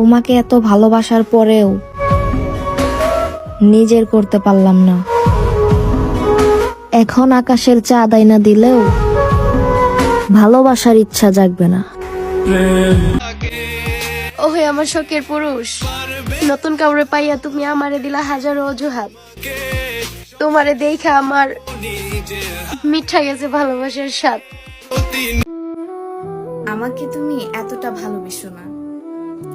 তোমাকে এত ভালোবাসার পরেও নিজের করতে পারলাম না। এখন আকাশের চাঁদ আইনা দিলেও ভালোবাসার ইচ্ছা জাগবে না। ওহে আমার শখের পুরুষ, নতুন কাউরে পাইয়া তুমি আমারে দিলা হাজারো অজুহাত। তোমারে দেখা আমার মিঠা গেছে ভালোবাসার স্বাদ। আমাকে তুমি এতটা ভালোবেসো না,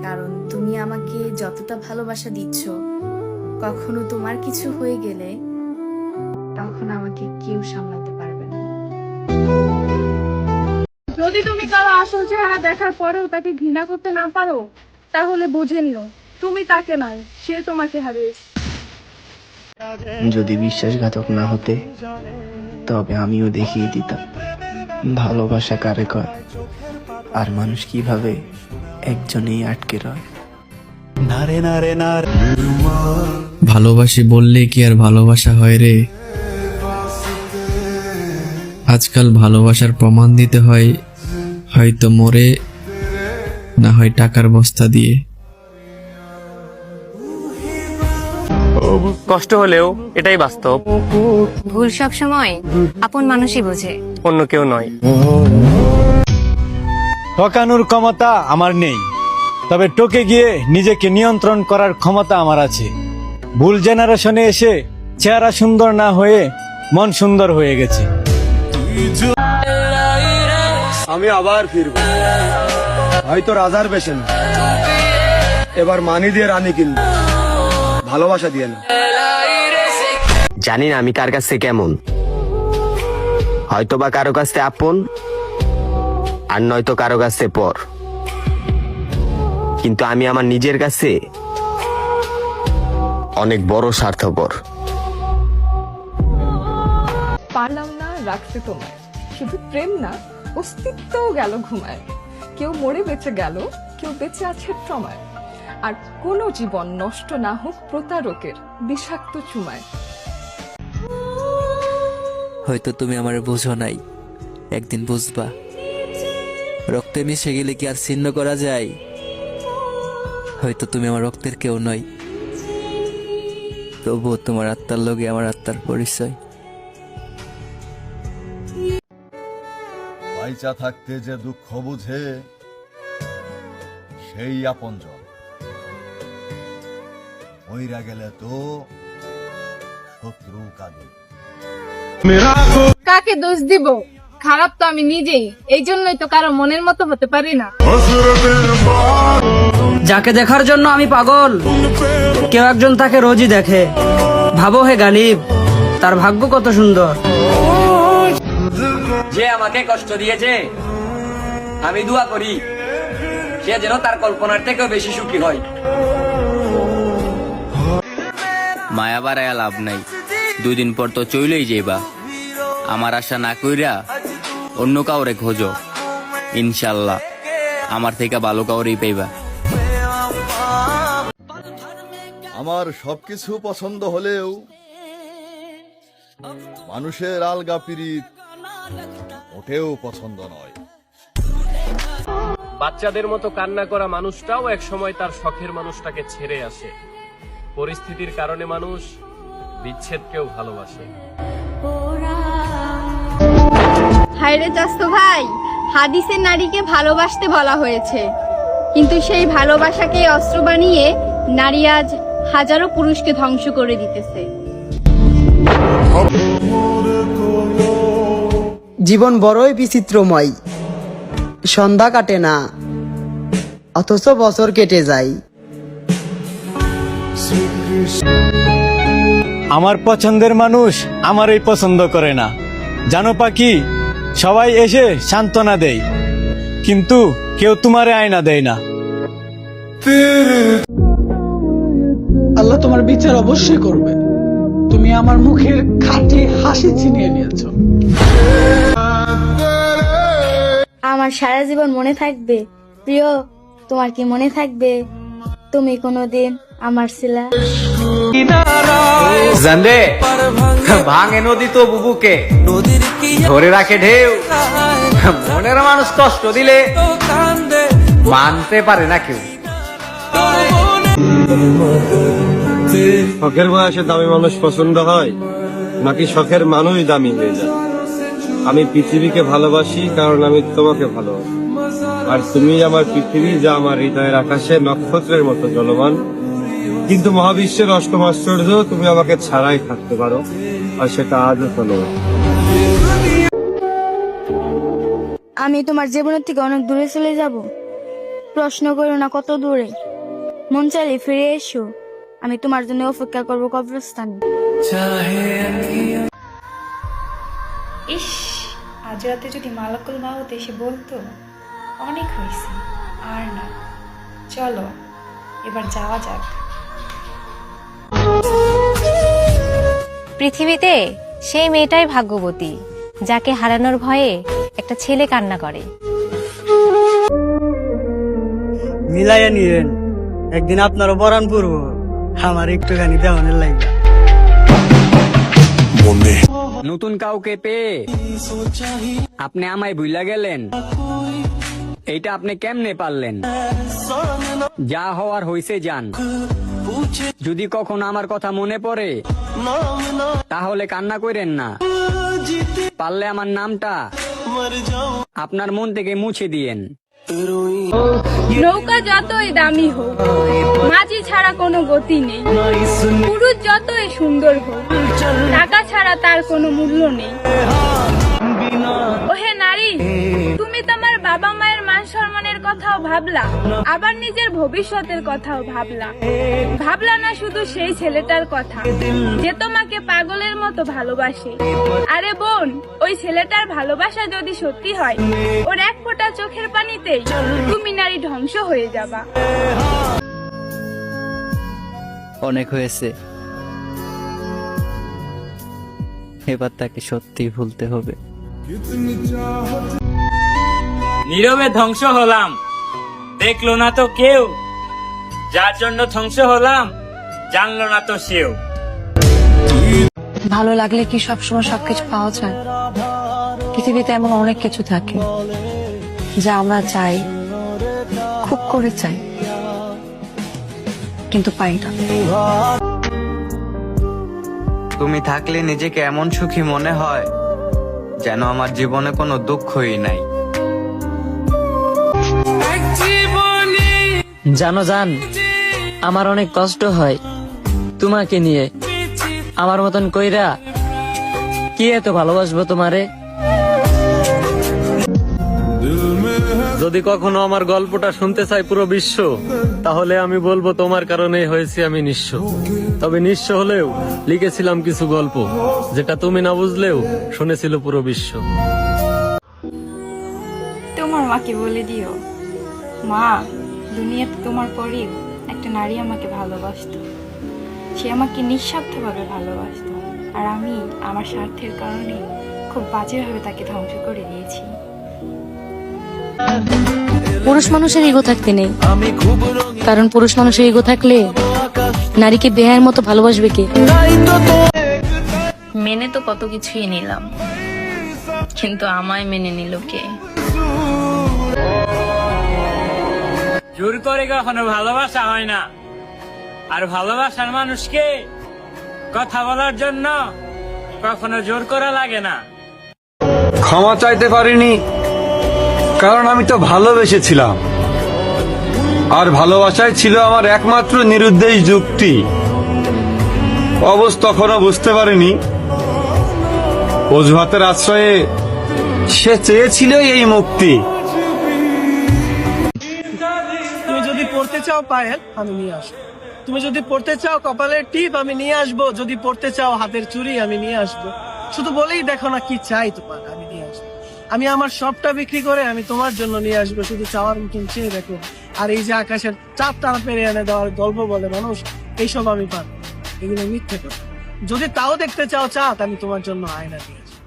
কারণ তুমি আমাকে যতটা ভালোবাসা দিচ্ছ, কখনো তোমার কিছু হয়ে গেলে তখন আমাকে কেউ সামলাতে পারবে না। যদি তুমি কারো আসল চেহারা দেখার পরেও তাকে ঘৃণা করতে না পারো, তাহলে বুঝে নিও তুমি তাকে নয়, সে তোমাকে হারিয়েছে। যদি বিশ্বাসঘাতক না হতে, তবে আমিও দেখিয়ে দিতাম ভালোবাসা কারে কয়, আর মানুষ কিভাবে একজনেই আটকে রয়। ভালোবাসি বললে কি আর ভালোবাসা হয় রে? আজকাল ভালোবাসার প্রমাণ দিতে হয় হয়তো মরে, না হয় টাকার বস্তা দিয়ে। কষ্ট হলেও এটাই বাস্তব, ভুল সব সময় আপন মানুষই বোঝে, অন্য কেউ নয়। ঠকানোর ক্ষমতা আমার নেই, তবে টকে গিয়ে নিজেকে নিয়ন্ত্রণ করার ক্ষমতা আমার আছে। ভুল জেনারেশনে এসে চেহারা সুন্দর না হয়ে মন সুন্দর হয়ে গেছে। আমি আবার ফিরবো, হয়তো রাজার বেশে না, এবার মানি দিয়ে রানী কিনবো, ভালোবাসা দিয়ে না। জানি না আমি কার কাছে কেমন, হয়তো বা কারো কাছে আপন, আর নয়তো কারো কাছে পর, কিন্তু আমি আমার নিজের কাছে অনেক বড় স্বার্থপর। পারলাম না রাখতে তোমায়, শুধু প্রেম না অস্তিত্বও গেল ঘুমায়। কেউ মরে বেঁচে গেল, কেউ বেঁচে আছে ট্রমায়। আর কোনো জীবন নষ্ট না হোক প্রতারকের বিষাক্ত চুমায়। হয়তো তুমি আমার বোঝো নাই, একদিন বুঝবা। রক্তে মিশে গেলে কি আর ছিন্ন করা যায়? হয়তো তুমি আমার রক্তের কেউ নয়, তবুও তোমার আত্মার লগে আমার আত্মার পরিচয়। পয়সা থাকতে যে দুঃখ বুঝে সেই আপনজন, মইরা গেলে তো শত্রু কাঁদে। কাকে দোষ দিব? খারাপ তো আমি নিজেই, এই জন্যই তো কারো মনের মতো হতে পারি না। যাকে দেখার জন্য আমি পাগল, কেউ একজন তাকে রোজই দেখে। ভাবো হে গালিব, তার ভাগ্য কত সুন্দর। যে আমাকে কষ্ট দিয়েছে, আমি দোয়া করি সে যেন তার কল্পনার থেকেও বেশি সুখী হয়। মায়া বাড়ায়া লাভ নাই, 2 দিন পর তো চইলেই যাইবা। আমার আশা না কইরা অন্য কাউরে খোঁজো, ইনশাল্লাহ আমার থেকে ভালো কাউরেই পাইবা। আমার সবকিছু পছন্দ হলেও মানুষের আলগা পিরিত ওঠেও পছন্দ নয়। বাচ্চাদের মতো কান্না করা মানুষটাও এক সময় তার শখের মানুষটাকে ছেড়ে আসে। পরিস্থিতির কারণে মানুষ বিচ্ছেদকেও ভালোবাসে। হায়রে চাস্তো ভাই, হাদিসে নারীকে ভালোবাসতে বলা হয়েছে, কিন্তু সেই ভালোবাসাকে অস্ত্র বানিয়ে নারী আজ হাজারো পুরুষকে ধ্বংস করে দিতেছে। জীবন বড়ই বিচিত্রময়, সন্ধ্যা কাটে না অথচ বছর কেটে যায়। আমার পছন্দের মানুষ আমারই পছন্দ করে না। জানো পাখি, সবাই এসে সান্ত্বনা দেয়, কিন্তু কেউ তোমারে আয়না দেয় না। আল্লাহ তোমার বিচার অবশ্যই করবে। তুমি আমার মুখের খাঁটি হাসি ছিনিয়ে নিয়েছো। আমার সারা জীবন মনে থাকবে প্রিয়, তোমার কি মনে থাকবে তুমি কোনোদিন আমার ছিলা? জানদে ভাঙে নদী তো বুবুকে ধরে রাখে ঢেউ। মনের মানুষ কষ্ট দিলে মানতে পারে না কেউ। শখের বয়সে দামি মানুষ পছন্দ হয় নাকি শখের মানুষ দামি হয়ে যায়? আমি পৃথিবীকে ভালোবাসি কারণ আমি তোমাকে ভালোবাসি, আর তুমি আমার পৃথিবী, যা আমার হৃদয়ের আকাশে নক্ষত্রের মতো জ্বলমান। কিন্তু মহাবিশ্বের অষ্টম আশ্চর্য, তুমি আমাকে ছাড়াই থাকতে পারো, আর সেটা আজও চলো। আমি তোমার জীবনের থেকে অনেক দূরে চলে যাব। প্রশ্ন করো না কত দূরে, মন চাইলে ফিরে এসো, আমি তোমার জন্য অপেক্ষা করবো কবরস্থানে। ইস, আজ রাতে যদি মালাকুল মাউত এসে বলতো অনেক হয়েছে, আর না, চলো এবার যাওয়া যাক। পৃথিবীতে সেই মেয়েটাই ভাগ্যবতী যাকে হারানোর ভয়ে একটা ছেলে কান্না করে। মিলাইয়া নিয়েন, একদিন আপনারও পরাণ পূর্ব, আমার একটুখানি দেওয়ানের লাগবে। নতুন কাউকে পেয়ে আপনি আমায় ভুলা গেলেন, এইটা আপনি কেমনে পারলেন? যা হওয়ার হইছে যান। যদি কখনো আমার কথা মনে পড়ে তাহলে কান্না করেন না, পারলে আমার নামটা আপনার মন থেকে মুছে দিয়েন। নৌকা যতই দামি হোক, মাঝি ছাড়া কোনো গতি নেই। পুরুষ যতই সুন্দর হোক, টাকা ছাড়া তার কোনো মূল্য নেই। ওহে নারী, তুমি তোমার বাবা মায়ের মান সম্মানের কথাও ভাবলা, আবার নিজের ভবিষ্যতের কথাও ভাবলা। ভাবলা না শুধু সেই ছেলেটার কথা যে তোমাকে পাগলের মতো ভালোবাসে। আরে বোন, ওই ছেলেটার ভালোবাসা যদি সত্যি হয়, ওর এক ফোঁটা চোখের পানিতেই তুমি নারী ধ্বংস হয়ে যাবা। অনেক হয়েছে, এবার তাকে সত্যি ভুলতে হবে। নীরবে ধ্বংস হলাম, দেখলো না তো কেউ, যার জন্য ধ্বংস হলাম জানলো না তো সেও। ভালো লাগলে কি সবসময় সবকিছু পাওয়া যায়? পৃথিবীতে এমন অনেক কিছু থাকে যা আমরা চাই, খুব করে চাই, কিন্তু পাই না। তুমি থাকলে নিজেকে এমন সুখী মনে হয় যেন আমার জীবনে কোনো দুঃখই নাই। জানো জান, আমার অনেক কষ্ট হয় তোমাকে নিয়ে। আমার মতন কইরা কি এত ভালোবাসবো তোমারে? যদি কখনো আমার গল্পটা শুনতে চাই পুরো বিশ্ব, তাহলে আমি বলবো তোমার কারণেই হয়েছি আমি নিঃস্ব। তবে নিঃস্ব হলেও লিখেছিলাম কিছু গল্প, যেটা তুমি না বুঝলেও শুনেছিল পুরো বিশ্ব। তোমার মাকে বলে দিও, মা, দুনিয়াতে তোমার পরেও একটা নারী আমাকে ভালোবাসতো। সে আমাকে নিঃস্বার্থভাবে ভালোবাসতো, আর আমি আমার স্বার্থের কারণে খুব বাজেভাবে তাকে ধ্বংস করে দিয়েছি। পুরুষ মানুষের ইগো থাকতে নেই, কারণ পুরুষ মানুষের ইগো থাকলে নারীকে বেহায়ের মতো ভালোবাসবে কে? মেনে তো কত কিছুই নিলাম, কিন্তু আমায় মেনে নিল কে? জোর করে কখনো ভালোবাসা হয় না, আর ভালোবাসার মানুষকে কথা বলার জন্য কখনো জোর করা লাগে না। ক্ষমা চাইতে পারিনি কারণ আমি তো ভালোবেসেছিলাম, আর ভালোবাসাই ছিল আমার একমাত্র নিরুদ্দেশ যুক্তি। অবশ্য তখনও বুঝতে পারিনি অজুহাতের আশ্রয়ে সে চেয়েছিল এই মুক্তি। তুমি যদি পড়তে চাও পায়েল, আমি নিয়ে আসবো। তুমি যদি পড়তে চাও কপালের টিপ, আমি নিয়ে আসবো। যদি পড়তে চাও হাতের চুড়ি, আমি নিয়ে আসবো। শুধু বলেই দেখো না কি চাই তোমার, আমি নিয়ে আসবো। আমি আমার সবটা বিক্রি করে আমি তোমার জন্য নিয়ে আসবো, শুধু চাওয়ার মতন চেয়ে দেখো। আর এই যে আকাশের চাঁদটা পেরে এনে দেওয়ার গল্প বলে মানুষ, এইসব আমি পারবো, এগুলো মিথ্যে কথা। যদি তাও দেখতে চাও চাঁদ, আমি তোমার জন্য আয়না নিয়ে আসবো।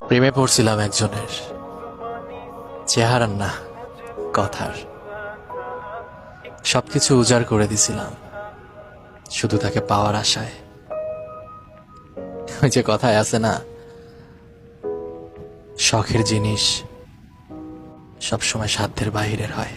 প্রেমে পড়ছিলাম একজনের, চেহারার না কথার। সবকিছু উজাড় করে দিছিলাম শুধু তাকে পাওয়ার আশায়। ওই যে কথায় আছে না, শখের জিনিস সবসময় সাধ্যের বাহিরের হয়।